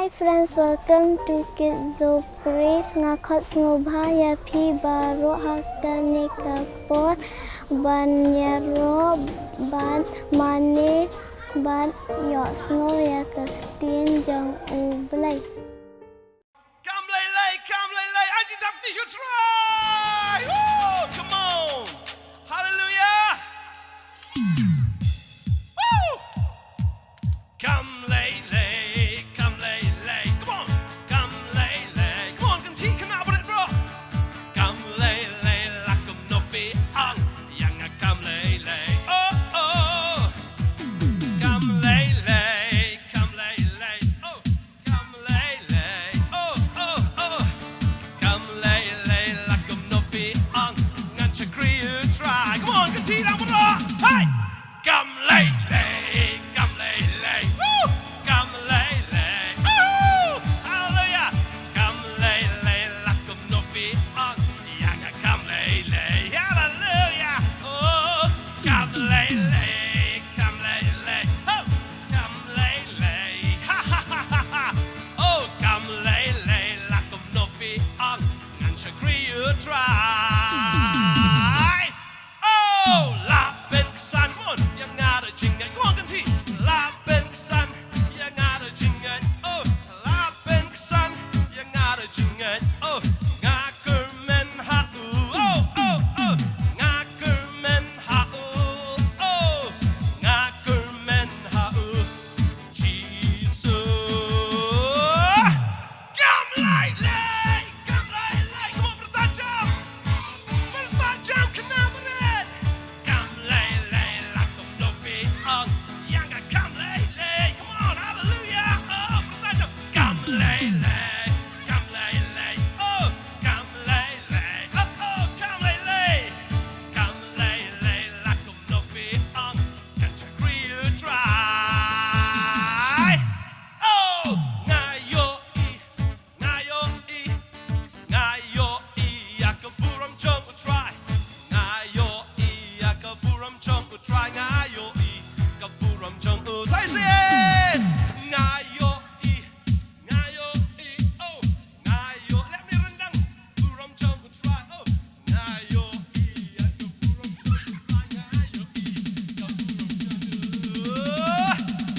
Hi friends, welcome to Kidzo Praise ngakot ngubah pi baru hakanika pot ban yaro ban mane ban yok snow ya ketin jang ublay. Come lay, I did that you try. Woo, come on. Hallelujah. Woo. Come lay. Come on. Come lay. Come on, come out with it, bro. Come lay, like a noffy on. Young, come lay. Oh. Come lay. Come lay. Oh, come lay. Oh. Come lay, like a noffy on. Ngancha crew try. Come on, continue with it. Hey! Come lay. Come lay. Woo! Come lay. Woo! Hallelujah! Come lay, like a noffy on. Young, come lay. Hallelujah! Oh, come lay. Come lay. Oh, come lay. Ha. Oh, come lay, like a noffy on. Ngancha crew try. Oh, lapen san mon yang ada jingan. Come on, compete. Lapen san yang ada jingan. Oh, lapen san yang ada jingan. Oh, ngaker men hau. Oh. Ngaker men hau. Oh, ngaker men hau. Jesus. Come lay. Come on, bertajam. Bertajam kena berat. Come lay, like a noffy on. Yang come lay. Come on, hallelujah. Oh, bertajam. Come lay. Come lay. Oh, come lay. Oh, come lay. Come lay, like a noffy on. Can't you agree to try? Oh, ngayo akaburam jump try. Ngayo akaburam jump try. Ngayo akaburam jump. Say it. Ngayo. Oh, ngayo. Let me rendang. Buram jump try. Oh, ngayo akaburam jump try. Ngayo akaburam jump.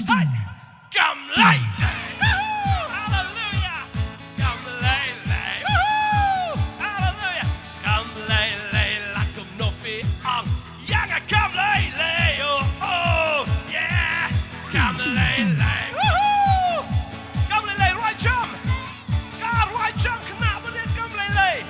Hey, come lay. Hallelujah. Come lay. Woo! Hallelujah. Come lay, like a noffy on. Yang come lay. Oh, yeah. Come lay. Woo! Come lay, right jump. God, right jump. Kenapa dia come lay.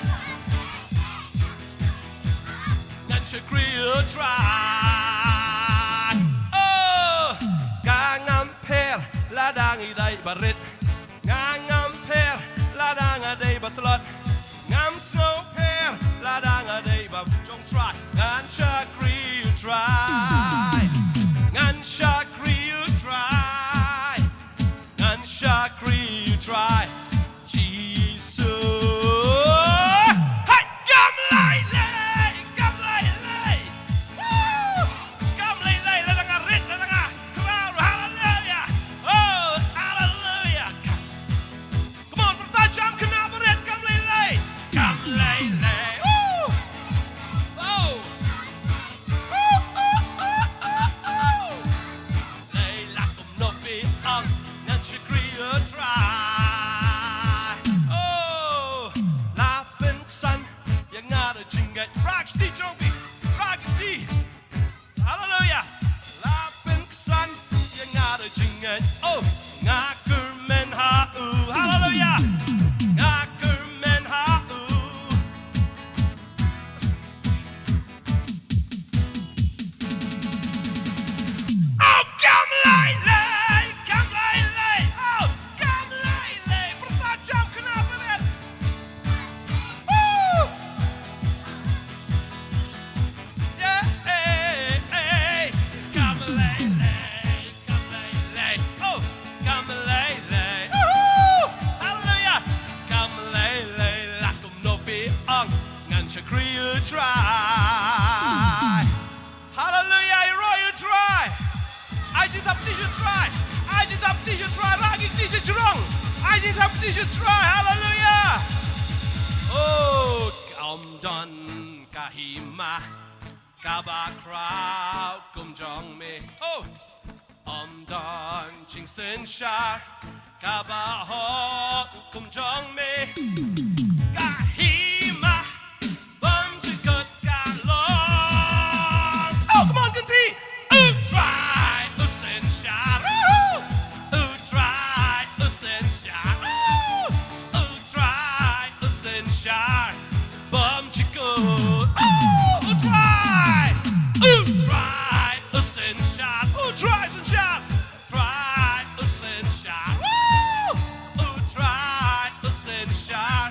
Nanti kriya try. Oh, ngamper ladang idai barit. Ngamper ladang adai batlot. Ngam snow pair ladang adai bab jong try. Ngan chakri you try. Ngan chakri you try. Ngan chakri you try. Jesus. Hey, come lay. Come lay. Woo! Come lay, ladang arit, ladang ah. Crowd, hallelujah. Oh, hallelujah. Come on, bertajam kena berat. Come lay. Come lay. Woo! Oh. Lay like a noffy on. Nanti kriya try. Oh, lapen san yang ada jingat. Rakti jombi. Hallelujah. Lapen san yang ada jingat. Oh, ngaker men hau. Hallelujah. Ngaker men hau. Oh, come lay. Come lay. Oh, come lay. Bertajam kena berat. Woo! Yeah. Come lay. Oh, come lay. Woo! Hallelujah. Come lay, like a noffy on. Ngan chakriya try. Hallelujah, you try. I did up, you try. Lagi Kidzo jurong. I just have to try. Hallelujah. Oh, Kamdan Kahima Kabakrao Kumjong me. Oh, Omdan Chingsen Shar Kabahot Kumjong me. Kahima Bum Chikut Galong. Oh, come on, Gunti. Try Usen Shar. Try Usen Shar. Try Usen Shar. Bum Chikut. Try Usen Shar. Try Usen Shar. Try Usen Shar. Try Usen Shar.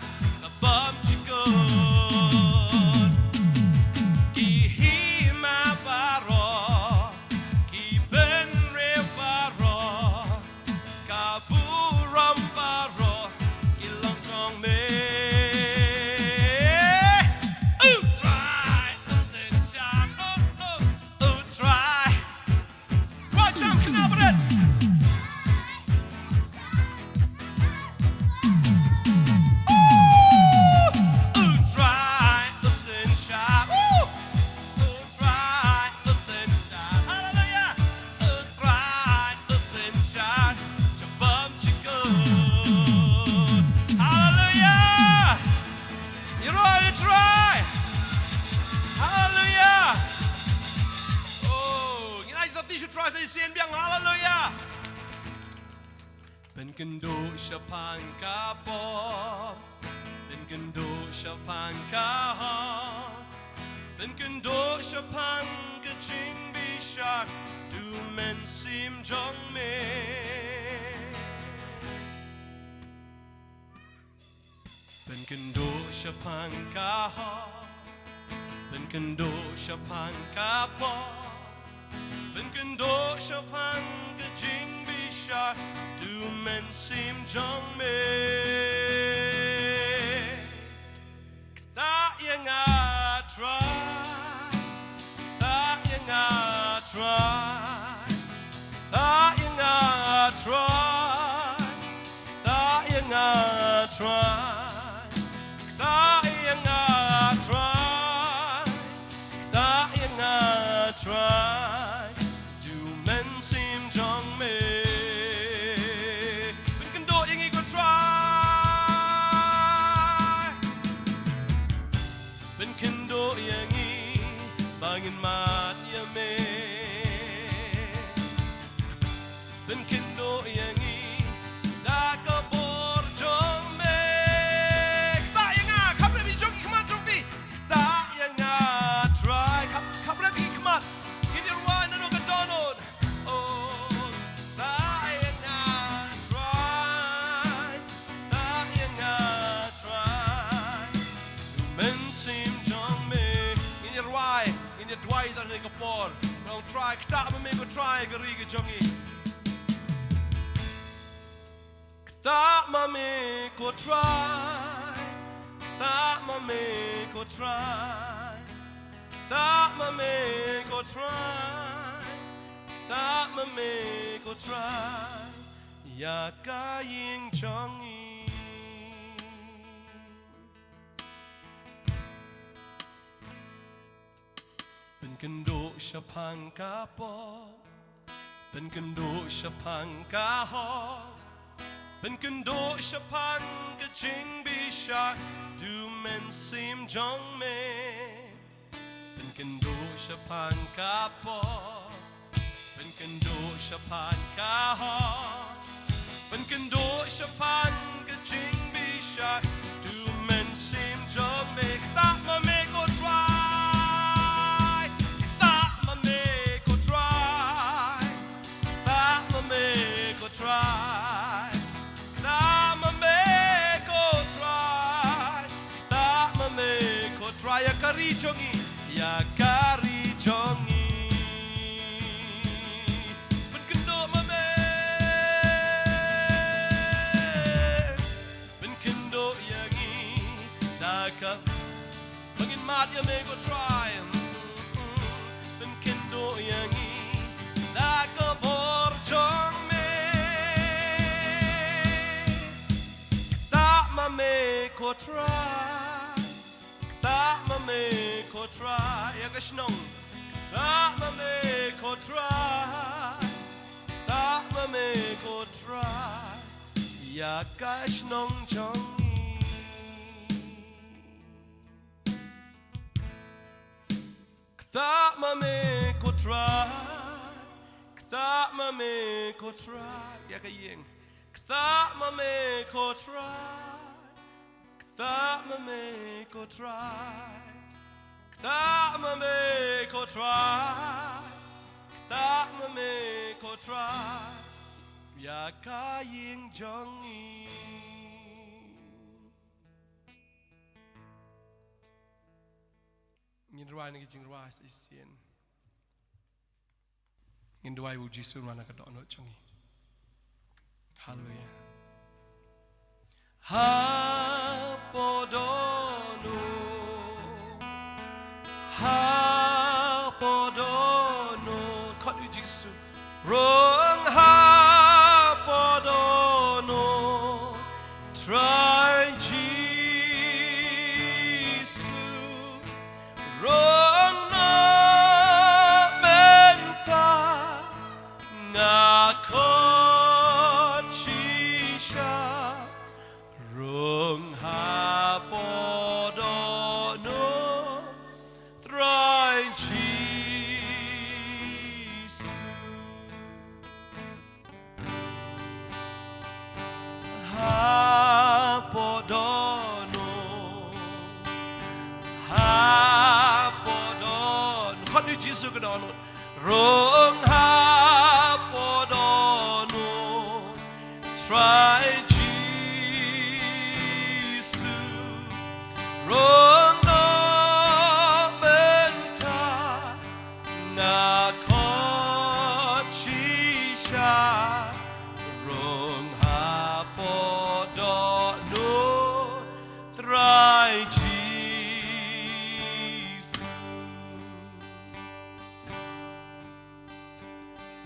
Bum Chikut. Kihima Baro. Kiben Revaro. Kaburam Baro. Ilong Tong Me. Try Usen Shar. Try. Right, jump, knab it. Try Usen Shar. Try Usen Shar. Hallelujah. Try Usen Shar. Jabam Chikut. Hallelujah. You're right to try. Hallelujah. Oh, you know, you should try to say hallelujah. เป็นกันดูชะพังกาบอเป็นกันดูชะพังกาฮอเป็นกันดูชะพังกะจิงบิชาดูเมนซิมจงเมเป็นกันดูชะพังกาฮอเป็นกันดูชะพังกาบอเป็นกันดูชะพังกะจิงบิชาดูเมนซิมจงเมตายังอา try ตายังอา try ตายังอา try ตายังอา try ตายังอา try ตายังอา try ดูเมนซิมจงเมเป็นกันโดดอย่างงี้ก็ try เป็นกันโดดอย่างงี้บางอินมาดยาเมเป็นกันโดดอย่างงี้ดากะบอร์จงเมตายังอาขับเรบีจงอีกมาจงบีตายังอา try ขับเรบีอีกมากินดีว่านั่นก็โดนโอ้ตายังอา try ตายังอา try ดูเมนซิมจงเมกินดีว่ากินดีว่าตอนนี้ก็พอเรา try ตามันไม่ก็ try ก็รีก็จงอี ตามาเมก็ try ตามาเมก็ try ตามาเมก็ try ตามาเมก็ try อยากกายิงจองอีเป็นกันโดชะพังกาปอเป็นกันโดชะพังกาฮอเป็นกันโดชะพังกะจิงบิชาดูเมนซิมจงเมเป็นกันโดชะพังกาปอเป็นกันโดชะพังกาฮอเป็นกันโดชะพังกะจิงบิชาดูเมนซิมจงเมตามาเมก็ try ตามาเมก็ try ตามาเมก็ try ตามาเมก็ try ตามาเมก็ try อยากการีจงอีอยากการีจงอีเป็นกันโดมาเมเป็นกันโดอย่างงี้ได้ครับบางอินมาดยาเมก็ try เป็นกันโดอย่างงี้ได้ก็บอร์จงเม try. That mame ko try. Ya ka shnong. That mame ko try. That mame ko try. Ya ka shnong chong. That mame ko try. That mame ko try. Ya ka yeng. That mame ko try. That mame ko try. That mame ko try. That mame ko try. Ya ka yeng jong yi. Ngin ruai ni jing ruai isien. Ngin ruai wu Jisu mana ka dok no chongi. Hallelujah. Ha podono. Ha podono. Kau tu Jisu. Rong ha podono. Try Jisu. Rong no menta. Ngakot shisha. Rong ha podono. Try Jisu. Ha podono. Ha podono. Kau tu Jisu ke dono. Rong ha podono. Try Jisu. Rong no menta. Ngakot shisha. Rong ha podono. Try Jisu.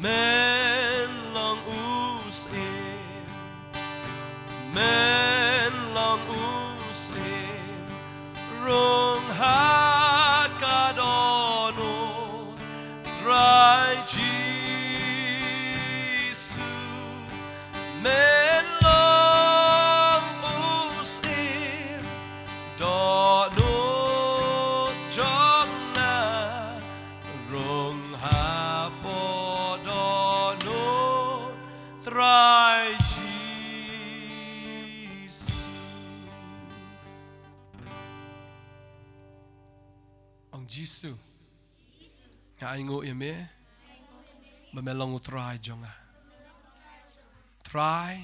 Men long usim. Men long usim. Rong ha kadono. Try Jisu. Men long usim. Dono jonna. Rong ha podono. Try Jisu. Ang Jisu. Nga ingo ime. Mamelong try jonga. Try.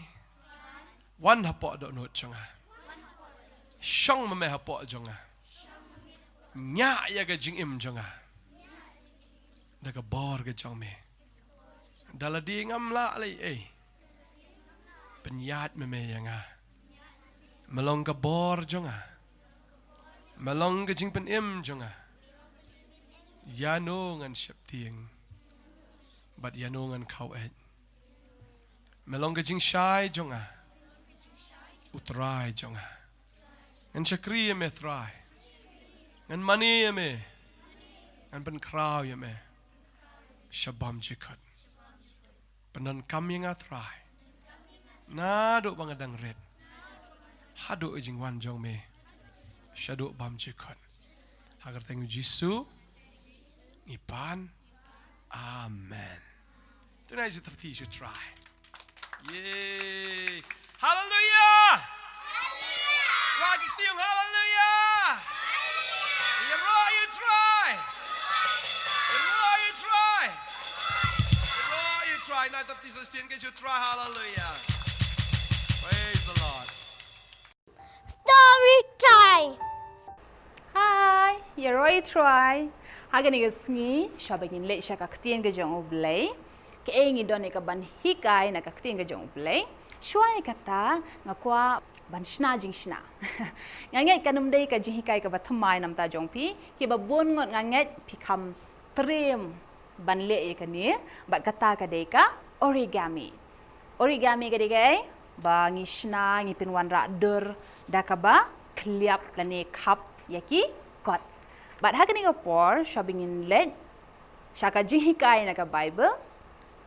Wan hapok dok not jonga. Shong mame hapok jonga. Nya ya ga jing im jonga. Daga bor ga jong me. Dala di ngam la lai Penyat meme yang melong ka bor jonga. Melong ka jing pen im jonga. Yano ngan syap tieng. But yano ngan kau Melong ka jing syai jonga. Utrai jonga. Ngan syakri me trai. Ngan mani me. Ngan pen kraw me. Syabam jikot. Penan kami ngatrai. Nado bangadang red. Hado jing wan jong me. Syado bam jikot. Agar tengok Jisu. Ipan. Amen. Tonight is the 30 you should try. Yay. Hallelujah. Ragi tiung hallelujah. You try. You try. Now the piece of sin get you try hallelujah. Praise the Lord. Story time. Hi, Yaroi try. Hagan ni sngi, shabagin le siya kaktiin ka jong ublay. Kaingi doon ni ka ban hikay na kaktiin ka jong ublay. Shuay kata nga kwa ban shna jing shna. Ngangay kanumday ka jing hikay ka batamay nam ta jong pi. Kiba bungot ngangay pikam trim ban le ka ni. Bat kata ka day ka origami. Origami ka day kay ba ngi shna ngi pinwan ra dur da ka ba kliap lani kap yaki kot. But hakani ka por shopping let shaka jing hikai na ka Bible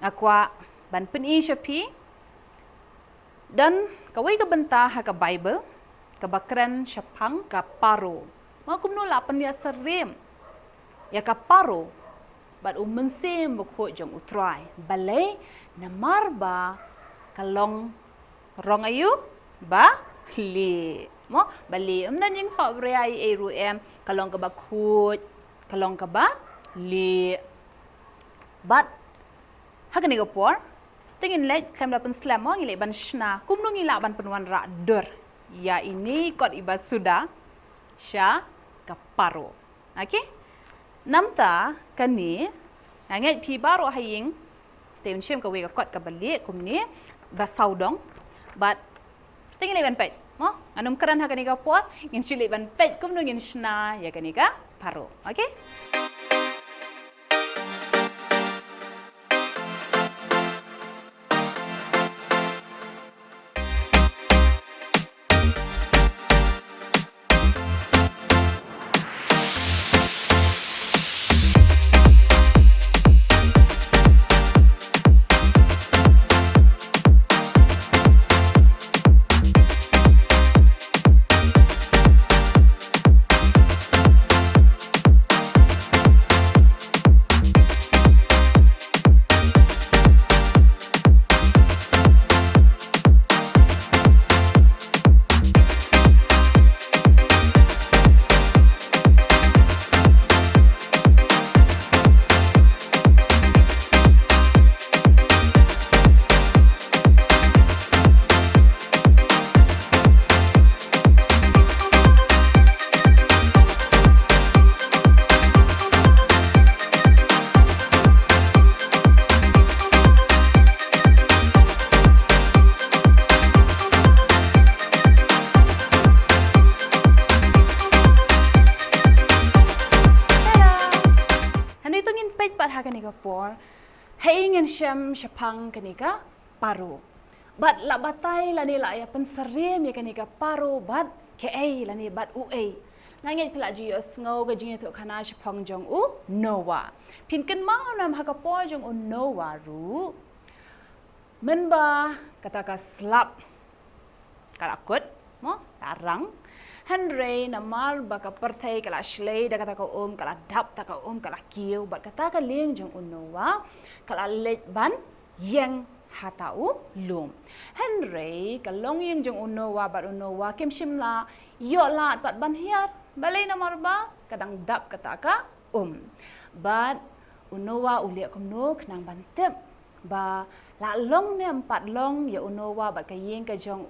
ngakwa ban peni shapi dan kawai ka benta ha ka Bible ka bakran syapang ka paro. Makumno lapan ya serem ya ka paro but Mynsiem Bakhuid jong utrai balai na marba kalong rong ayu ba li mo bali nan jing thọ rai eru kalong ka Bakhuid kalong ka ba li but hakani ka por tingin le klem lapan slam mo ngile ban shna kumno ngila ban penwan ra dur ya ini kot iba sudah sya kaparo okay namta kani ngai pi baro haying tem shem ka we ka kot ka bali kumni ba saudong but tingin le ban pet mo anum keran hakani ka por ngin chile ban pet kumno ngin shna ya kani ka paro okay. Por haingen syam syapang kanika paru but la batai la ni la ya penserem ya kanika paru but ke la ni but ngai pila ji sngo ga jing to khana syapang jong nowa pin kan ma nam ha ka por jong nowa ru menba kata ka slap kalakut mo tarang Henry namar baka pertai kala shlei da kata ka kala dap ta ka kala kiu bat kata ka leng jong unowa kala let ban yang hatau lum Henry kalong yang jong unowa bat unowa kim shimla yo lat bat ban hiat balai namar ba kadang dap kata ka bat unowa uliak kumno knang ban tep ba la long ne empat long ya unowa bat ka yeng ka jong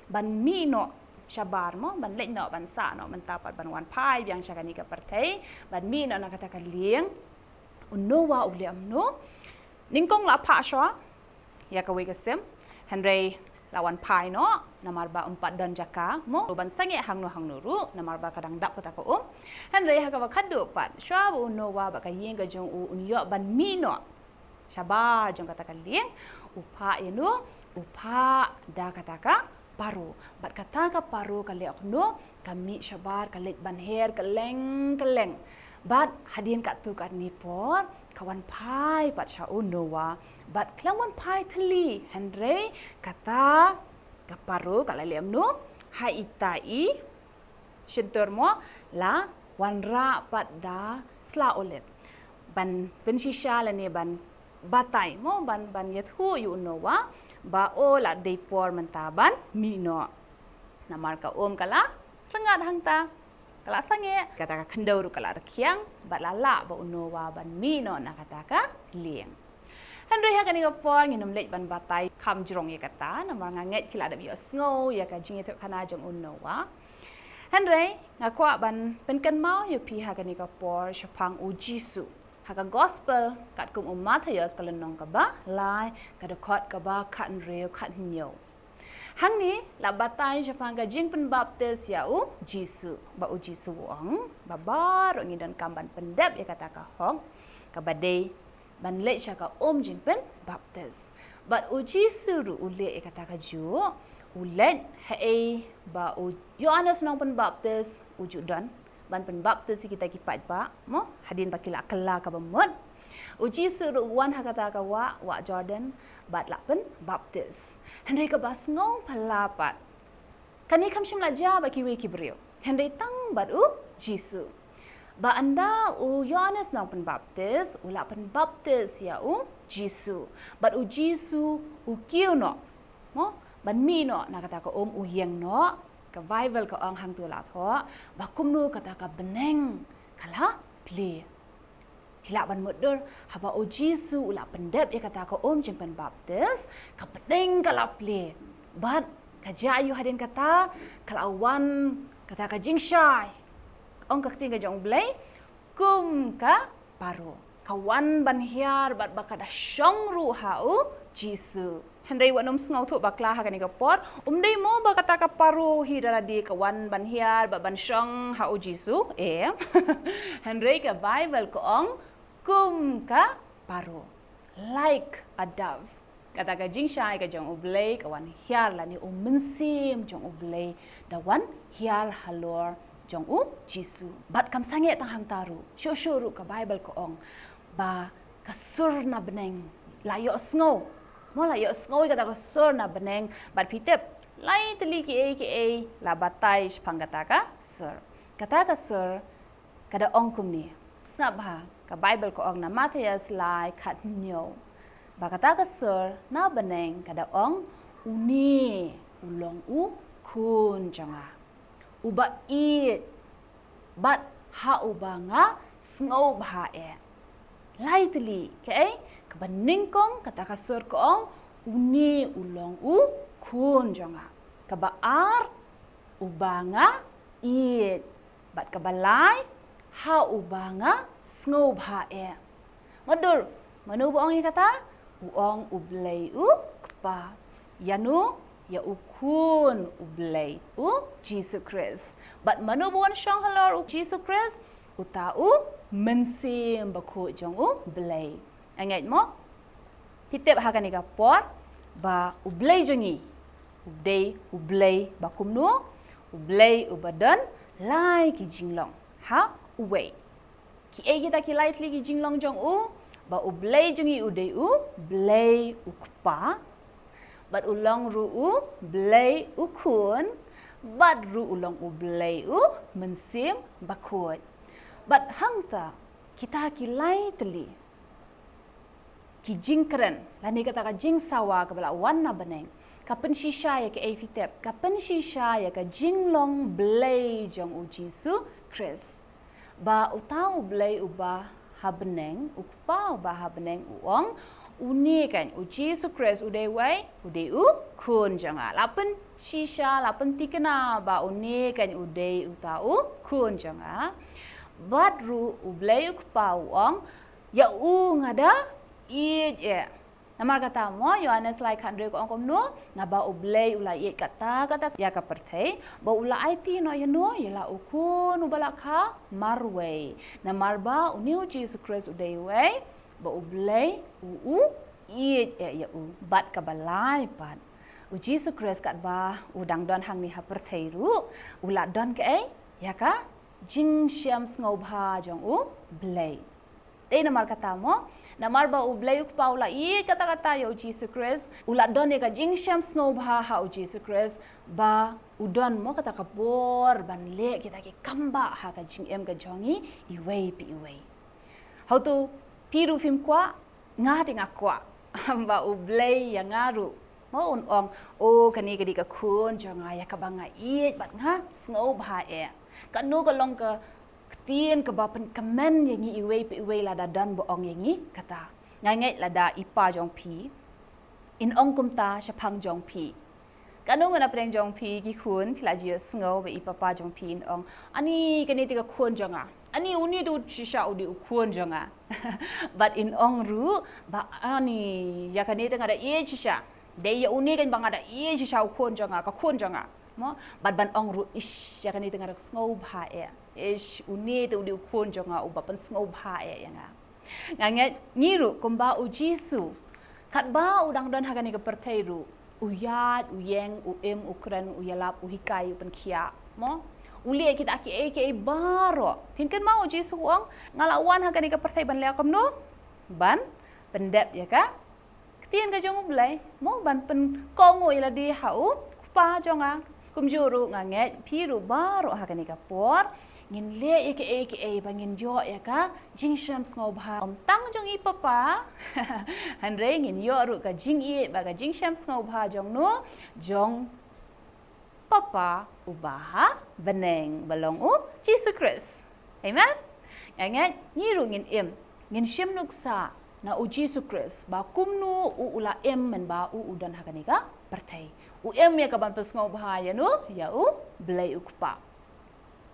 ban mi no Syabar mo ban lek no ban sa no mentapat ban wan pai yang syakani ka partai ban mi no nak kata lieng unowa uli amno ningkong la pa swa ya ka we ka sem Henry lawan pai no namar ba empat dan jaka mo ban sange hang no ru namar ba kadang dap kata ko Henry ha ka ba khadu pat swa unowa ba ka yeng ka jong unyo ban mi no syabar jong kata lieng upa yenu upa da kata ka paru bat kata ka paru kali akno kami syabar kali ban her keleng bat hadien kat tu kat ni por kawan pai pat sya unowa bat klawan pai thli Henry kata ka paru kala liam no hai itai shentor mo la wanra pat da sla olet ban pensisha la ni ban batai mo ban yathu yu unowa ba la depor mentaban mino namar ka kala rengat hangta kala sange kata ka kendau kala rekiang ba lala ba unowa ban mino na kata ka lieng Henry ha kani ka por nginum lek ban batai kam jrong ye kata namar nganget kila da bio sngo ya ka jing itu kana jong unowa Henry ngakwa ban penkan mau yo pi ha kani ka por syapang ujisu haka gospel kat kum Matthias kalenong ka ba lai kadakot ka ba kat real kat nyo hang ni la batai syapang ka jing pen baptis ya Jisu ba Jisu wong babar ngi dan kamban pendep ya kata ka hong ka badai ban le sya ka jing pen baptis but Jisu ru ule ya kata ka ju ulet hai ba u Yohanes nong Pembaptis ujudan ban Pembaptis kita kipat ba mo hadin bakila kala ka bamot uji suru wan hakata ka wa Jordan bat la Pembaptis Henry ka bas ngong palapat kani kam shim la ja ba kiwe kibriu Henry tang bat u Jisu ba anda u Yohanes nong Pembaptis ula Pembaptis ya u Jisu bat u Jisu u kiu no mo ban mi no nakata ko u yeng no ka Bible ka ong hang tu la tho ba kum nu kata ka beneng kala ple kila ban modur haba o Jisu ula pendep ya kata ko jeng Pembaptis ka beneng kala ple ban ka jayu hadin kata kala awan kata ka jing shai ong ka ting ka jong blai kum ka paru kawan ban hiar bat bakada syong ru hau Jisu Henry wanom ngau tu bakla ha kani ka pot dei mo ba kata ka paru hi dala di kawan ban hiar ba ban syong hau Jisu Henry ka Bible ko ong kum ka paru like a dove kata ka jing shai ka jong ublay kawan hiar la ni Mynsiem jong ublay dawan hiar halor jong u Jisu bat kam sange tang hang taru syuru ka Bible ko ong ba kasur na beneng layo sngo mo layo sngo kata ka sur na beneng bat pitep lai teli ki la batai pangkata ka sur kada ong kum ni snap ba ka Bible ko ong na Matias lai khat nyo ba kata ka sur na beneng kada ong uni ulong u kun janga uba it bat ha uba nga sngo ba lightly okay kabaning kong kata ka sur ko ong uni ulong u kun janga kabaar uba nga it bat kabalai ha uba nga sngo ba madur manu boong kata uong ublay u kpa yanu ya ukun ublay u Jesus Christ but manu buan syang halor u Jesus Christ uta u Mynsiem Bakhuid jong u blay anget mo hitep ha kani ka pot ba ublay jongi ublay bakum nu ublay ubadan lai ki jinglong ha uway ki kita ki lightly ki jinglong jong u ba ublay jongi udei u blay ukpa bat ulang ru u blay ukun bat ru ulang u blay u Mynsiem Bakhuid bat hangta kita ki lightly ki jingkren lani kata ka jing sawa ka bala wan na beneng ka pensisha ya ke fitep ka pensisha ya ka jinglong blay jong u Jisu Christ ba utau blay uba habeneng upa ba habeneng uong uni kan u Jisu Christ udai wai udai u kun janga lapen shisha lapen tikena ba uni kan udai utau kun janga badru ublay upa uong ya u ngada it namar kata mo Yohanes lai khandre ko angkom no na ba ublay ula it kata ya ka perthei ba ula it no yano yala ukun ubala kha marway namar ba uniu Jesus Christ udai way ba ublay u it ya u bat ka balai pat u Jesus Christ kat ba udang don hang ni ha perthei ru ula don ke ya ka jing syam sngo bha jong u blay dei namar kata mo namar ba ublay ukpa ula i kata-kata ya Jesus Christ ula don ka jing syam sngo bha ha Jesus Christ ba udon mo kata ka bor ban le kita ki kamba ha ka jing em ka jongi iway pi iway how to piru film kwa nga tinga kwa ba ublay ya ngaru mo un ong o kani kadi ka kun jonga ya ka banga i bat nga sngo bha kanu ka long ka tien ke bapen kemen yang iway lada dan boong yang kata ngai lada ipa jong pi in ong kumta syapang jong pi kanu ngana preng jong pi ki kun pila ji sngo be ipa pa jong pi in ong ani kani tiga kun jonga ani uni tu shisha udi kun jonga but in ong ru ba ani ya kani tengah ada ye shisha de ya uni kan bang ada ye shisha kun jonga ka kun jonga mo bat ban ong ru ish ya kani tengah ada sngo bha ish uni tu di ukun jonga ubapan sngo bha ya nga nganget ngiru kumba u Jisu kat ba udang don hagani ke perthei ru uyat, uyeng, uim, ukran, uyalap, uhikai, upenkia, mo. Uli kita aki baro. Pinkan mau Jesu uang ngalawan hagan ika pertai ban leakam no. Ban pendep ya ka. Ketien ka jong belai. Mo ban pen kongo ila di hau kupa jonga. Kumjuru nganget piru baro hagan ika por. Ngin le ika bangin yo ya ka. Jing shams ngobha. Om tang jong papa. Hanre ngin yo ru ka jing baga jing shams ngobha jong no. Jong Papa ubaha beneng balong Jesus Christ. Amen. Ingat nyiru ngin ngin syem nuksa na Jesus Christ ba kumnu ula men ba udan hakanika pertai. Ya ka ban pesngau bahaya no ya belai ukpa.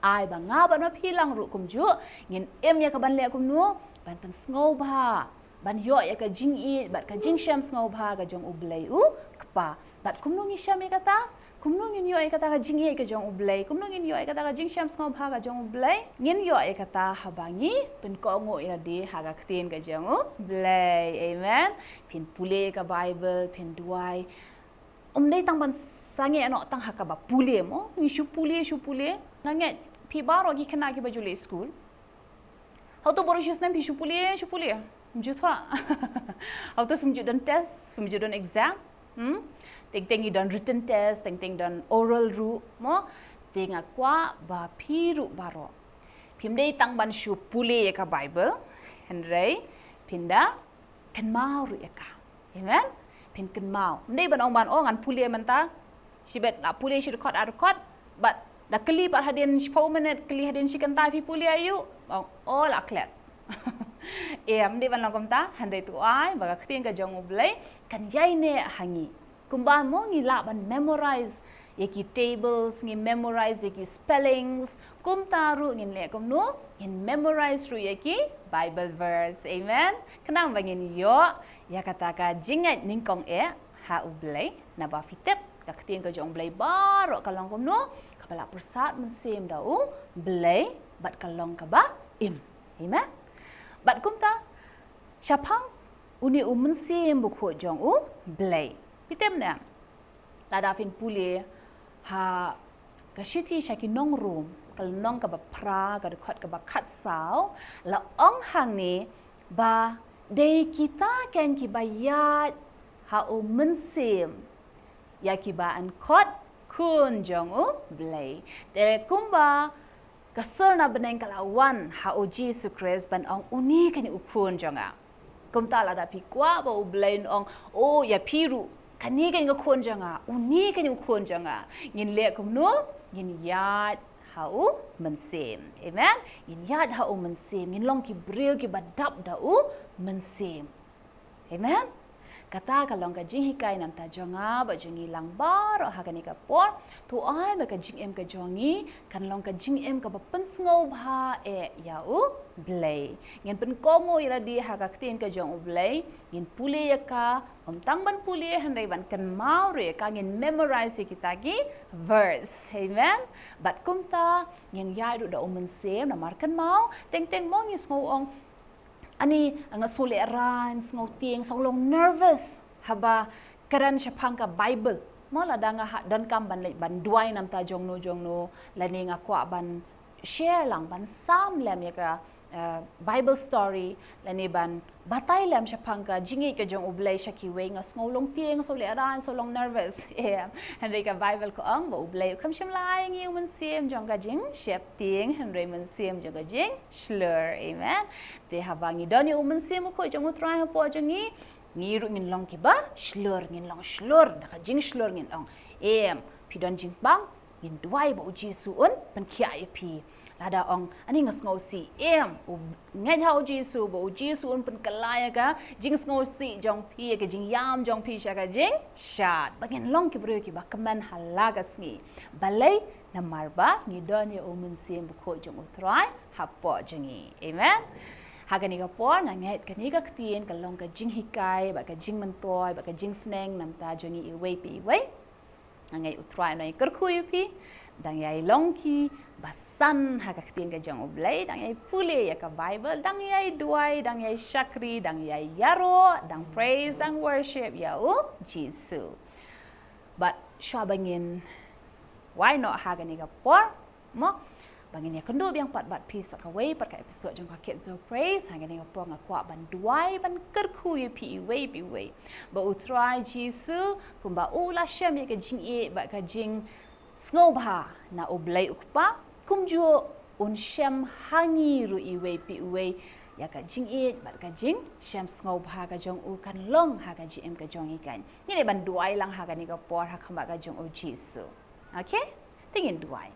Ai ba ngaba no pilang ru kumju ngin ya ka ban le kumnu ban pesngau bah. Ban yo ya ka jing bat ka jing syam ngau bah ga jong belai ukpa. Bat kumnu ngi syam ya kata kumnungin yo kata ka jing ka jong ublay kumnungin yo kata ka jing shams ngau bha ka jong ublay ngin yo kata habangi pen ko ngo ina di haga ktin ka jong ublay amen pin pule ka bible pin duai dei tang ban sange ano tang haka ba pule mo ni shu pule nganget pi baro gi kena ki baju le school how to boru shus nam pi shu pule mjutwa how to fimju don test fimju don exam Ting don written test, ting don oral ru, mo ting akwa ba piru baro. Pimdei tang ban shu pule ka Bible, henrei pinda kan mau ru ka. Amen. Pin kan mau. Mdei ban ban ngan pule menta. Sibet na pule shi record but da kli par hadin 10 minit kli hadin shi kan ta fi pule ayu. All aklet. Mdei ban longkom ta henrei tu ai baga ktin ka jong ublai kan yai ne hangi. Kumba mo ngi la ban memorize yaki tables ngi memorize yaki spellings kumtaru ngin le kumno ngin memorize ru yaki Bible verse amen kenang bangin yo ya kata ka jingat ningkong ha ublay na ba fitep ka ketien ka jong blay baro kalong kumno kabala persat Mynsiem dau blay bat kalong ka ba amen bat kumta syapang uni Mynsiem bukho jong blay Pitem na, lada fin pule ha kasiti syaki nong room kal nong ka ba pra ka dekat ka ba kat sao la ong hang ni ba de kita kan ki bayat ha Mynsiem ya ki ba an kot kun jong blay de kumba kasol na beneng kalawan ha Jesus Christ ban ong uni kan ukun jonga kumta lada pi kwa ba blay ong ya piru kani kan ngakon janga uni kan ngakon janga ngin le kum no ngin yat hau Mynsiem amen ngin yat hau Mynsiem ngin long ki breu ki badap da Mynsiem amen kata kalong ka jing hikai nam ta jonga ba jongi lang bar ha kani ka por tu ai ba ka jing ka jongi kan long ka jing ka ba pensngau bha ya blay ngin pen kongo ira di ha ka ktin ka jong blay ngin pule ya ka tang ban pule handai ban kan mau re ka ngin memorize kita gi verse amen bat kumta ngin ya du da Mynsiem na mar kan mau teng mo ngis ngau ani nga sole rhymes ngau tieng songlong nervous haba karan syapang ka Bible mala danga donkam ban duai nam ta jongno lani nga kwa ban share lang ban sam lem ya ka Bible story lani ban batai lam syapang ka jingi ka jong ublay syaki we nga ngolong tieng sole rhymes solong nervous henry ka Bible ko ang ba ublay kam syam lai ngi Mynsiem jong ka jing shep tieng henry Mynsiem jong ka jing slur amen te habangi doni Mynsiem ko jong utrai po jongi ngiru ngin long ki ba slur ngin long slur da ka jing slur ngin long pidon jing bang ngin duai ba uji suun pen kia pi lada ong ani ngas ngosi ngai hau Jesu bo Jesu un pen kalaya ka jing ngosi jong pi ka jing yam jong pi sha ka jing shat bagin long ki bro ki ba kaman halaga sngi balai na marba ni doni Mynsiem ko jong utrai hapo jongi amen hagani ka por na ngai kani ka ktien ka long ka jing hikai ba ka jing mentoy ba ka jing sneng nam ta jongi iwei pi wei ngai utrai nai kerkhui pi dang yai longki basan ha ka ktien ka jong oblay dang yai pule ya ka Bible dang yai duai dang yai syakri dang yai yaro dang praise dang worship ya Jesus but syah bangin why not haga ni kapor mo bangin ya kendo biang pat bat pi sakaway pat ka episode jong ka Kidzo praise haga ni kapor ngakwa ban duai ban kerku ye pi way ba utrai jisu kumba ula syam ye ka jing e ba ka jing snobha na oblay ukpa kumjo un syam hangi ru iwe pi uwe ya ka jing it bat ka jing syam snobha ka jong u kan long ha ka gm ka jong ikan ni le ban duai lang ha ka ni ka por ha khamba ka jong o jisu okay tingin duai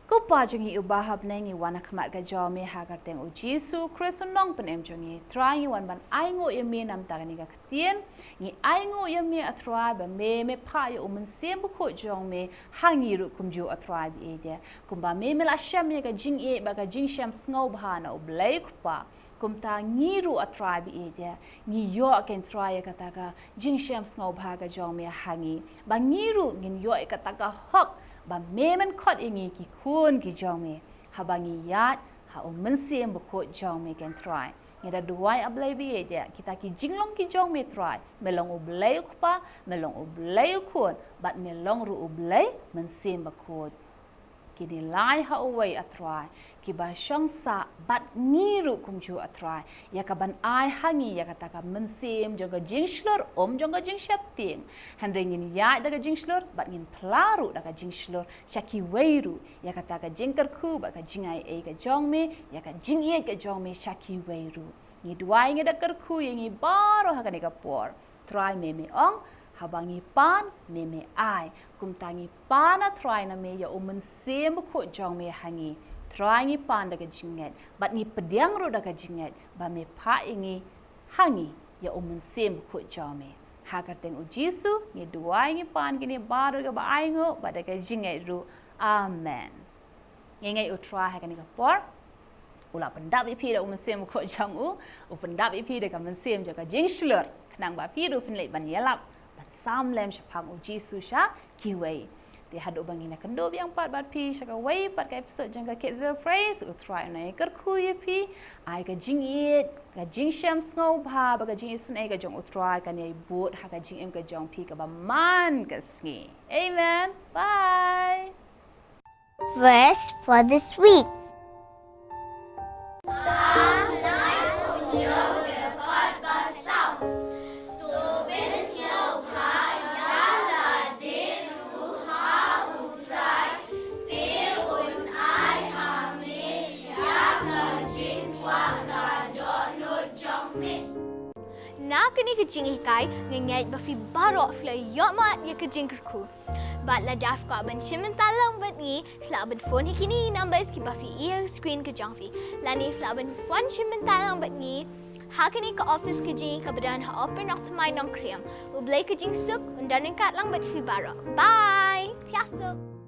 ko pa jong i ubahab na ngi wana khamat ka jong me ha ka teng o jisu kristo nong pen em jong i try wan ban ai ngo ye me nam ta ka ni ka tien ngi ai ngo ye me atrai ba me pha yo Mynsiem bu kho jong me hangi ru kum ju atrai bi de kum ba me la sham ye ka jing e ba ka jing sham sngob ha na oblay pa kum ta ngi ru atrai bi de ngi yo ken try ka ta ka jing sham sngob ha ka jong me hangi ba ngi ru ngin yo ka ta ka hok ba me man khot ingi ki khun ki jong me ha ba ngi yat ha Mynsiem bu kho jong me ken try ngida duai ablay bi je kita ki jinglong ki jong me try melong oblay pa melong oblay khun bat melong ru oblay Mynsiem ba khot kini lai ha away atrai ki ba shong sa bat ngiru kumju atrai ya ka ban ai hangi ya kata ka Mynsiem jong ka jing shlor jong ka jing shap ting handengin ya da ka jing shlor bat ngin plaru da ka jing shlor shaki weiru ya kata ka jing kerku ba ka jing ai ka jong me ya ka jing ye ka jong me shaki weiru ni duai ngi da kerku ngi baro ha ka ni ka por try me ong habangi pan me ai kum tangi pana try na me ya Mynsiem bu kho jong me hangi try ngi pan da ka jinget bat ni pediang ru da ka jinget ba me pha ingi hangi ya Mynsiem bu kho jong me hagar teng u jisu ngi duai ngi pan gini baru ga ba ai ngo ba da ka jinget ru amen ngai u try ha ka ni ka por ula pendap ipi da Mynsiem bu kho jong u pendap ipi da ka Mynsiem ja ka jing shlur nang ba pi ru fin le ban yalap sam lem shapang u jisu sha kiwei di hadu bangina kendo biang pat bat pi shaka wei pat ka episode jang ka Kidzo praise u try na ker khu ye pi ai ka jing it ka jing sham sngo bha ba ka jing sun ai ka jong u try ka nei boot ha ka jing em ka jong pi ka ba man ka sngi amen bye Verse for this week. Na kini kejing ikai ngengait bafi barok fla yokmat ya kejing kerku. Bat la daf ka ban shimen talang bat ni fla ban phone hikini numbers ki bafi ear screen ke jangfi. Lani fla ban phone shimen talang bat ni hakini ka office kejing ka badan ha open ok thamai nong kriam. Ublay kejing suk undan kat lang bat fi barok. Bye. Tiasuk.